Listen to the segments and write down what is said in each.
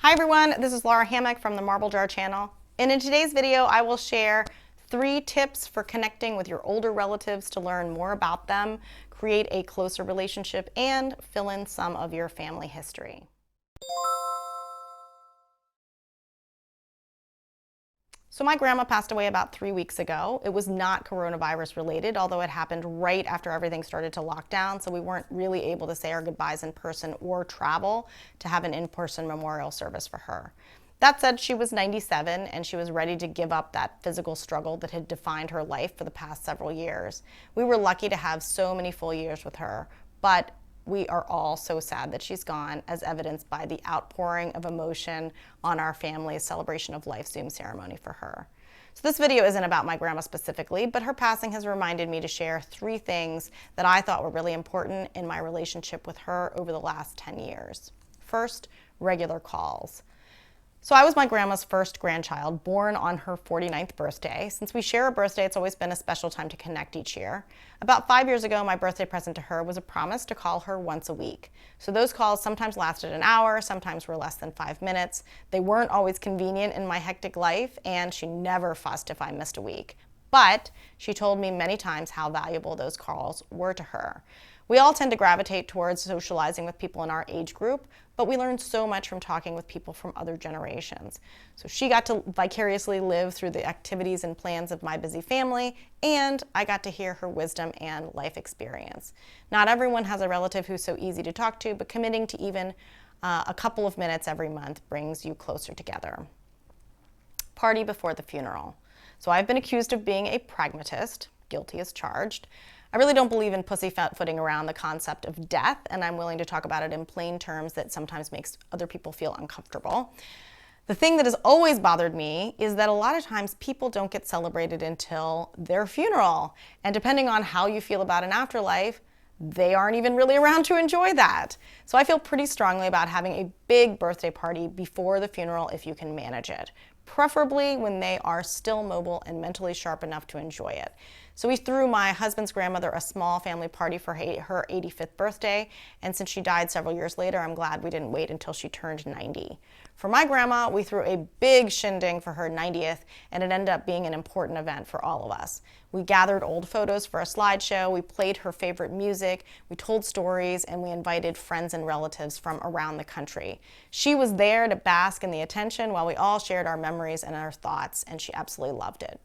Hi everyone, this is Lara Hammock from the Marble Jar channel. And in today's video, I will share 3 tips for connecting with your older relatives to learn more about them, create a closer relationship, and fill in some of your family history. So my grandma passed away about 3 weeks ago. It was not coronavirus related, although it happened right after everything started to lock down, so we weren't really able to say our goodbyes in person or travel to have an in-person memorial service for her. That said, she was 97 and she was ready to give up that physical struggle that had defined her life for the past several years. We were lucky to have so many full years with her, but we are all so sad that she's gone, as evidenced by the outpouring of emotion on our family's celebration of life Zoom ceremony for her. So this video isn't about my grandma specifically, but her passing has reminded me to share 3 things that I thought were really important in my relationship with her over the last 10 years. First, regular calls. So I was my grandma's first grandchild, born on her 49th birthday. Since we share a birthday, it's always been a special time to connect each year. About 5 years ago, my birthday present to her was a promise to call her once a week. So those calls sometimes lasted an hour, sometimes were less than 5 minutes. They weren't always convenient in my hectic life, and she never fussed if I missed a week. But she told me many times how valuable those calls were to her. We all tend to gravitate towards socializing with people in our age group, but we learn so much from talking with people from other generations. So she got to vicariously live through the activities and plans of my busy family, and I got to hear her wisdom and life experience. Not everyone has a relative who's so easy to talk to, but committing to even a couple of minutes every month brings you closer together. Party before the funeral. So I've been accused of being a pragmatist, guilty as charged. I really don't believe in pussyfooting around the concept of death, and I'm willing to talk about it in plain terms that sometimes makes other people feel uncomfortable. The thing that has always bothered me is that a lot of times people don't get celebrated until their funeral, and depending on how you feel about an afterlife, they aren't even really around to enjoy that. So I feel pretty strongly about having a big birthday party before the funeral if you can manage it, preferably when they are still mobile and mentally sharp enough to enjoy it. So we threw my husband's grandmother a small family party for her 85th birthday, and since she died several years later, I'm glad we didn't wait until she turned 90. For my grandma, we threw a big shindig for her 90th, and it ended up being an important event for all of us. We gathered old photos for a slideshow, we played her favorite music, we told stories, and we invited friends and relatives from around the country. She was there to bask in the attention while we all shared our memories and our thoughts, and she absolutely loved it.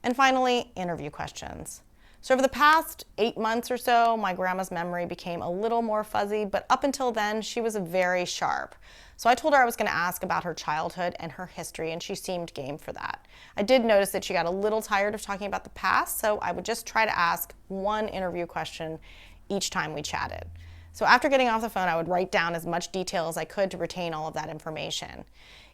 And finally, interview questions. So over the past 8 months or so, my grandma's memory became a little more fuzzy, but up until then, she was very sharp. So I told her I was going to ask about her childhood and her history, and she seemed game for that. I did notice that she got a little tired of talking about the past, so I would just try to ask one interview question each time we chatted. So after getting off the phone, I would write down as much detail as I could to retain all of that information.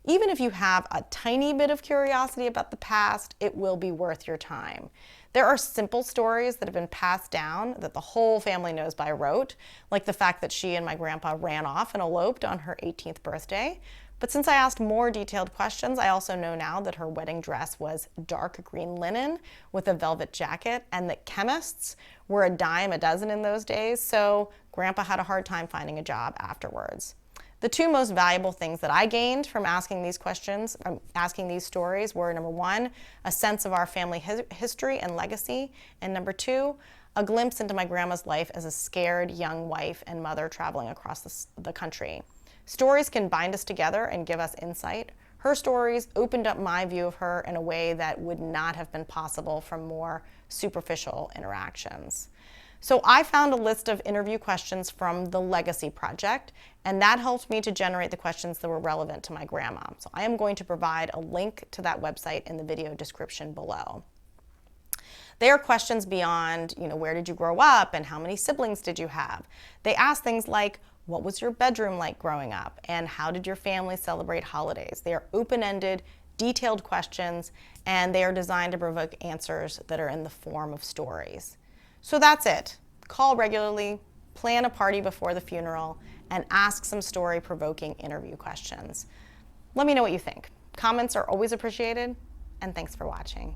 Even if you have a tiny bit of curiosity about the past, it will be worth your time. There are simple stories that have been passed down that the whole family knows by rote, like the fact that she and my grandpa ran off and eloped on her 18th birthday. But since I asked more detailed questions, I also know now that her wedding dress was dark green linen with a velvet jacket, and that chemists were a dime a dozen in those days, so grandpa had a hard time finding a job afterwards. The 2 most valuable things that I gained from asking these questions, asking these stories, were number 1, a sense of our family history and legacy, and number 2, a glimpse into my grandma's life as a scared young wife and mother traveling across the country. Stories can bind us together and give us insight. Her stories opened up my view of her in a way that would not have been possible from more superficial interactions. So I found a list of interview questions from the Legacy Project, and that helped me to generate the questions that were relevant to my grandma. So I am going to provide a link to that website in the video description below. They are questions beyond, where did you grow up and how many siblings did you have? They ask things like, what was your bedroom like growing up? And how did your family celebrate holidays? They are open-ended, detailed questions, and they are designed to provoke answers that are in the form of stories. So that's it. Call regularly, plan a party before the funeral, and ask some story-provoking interview questions. Let me know what you think. Comments are always appreciated, and thanks for watching.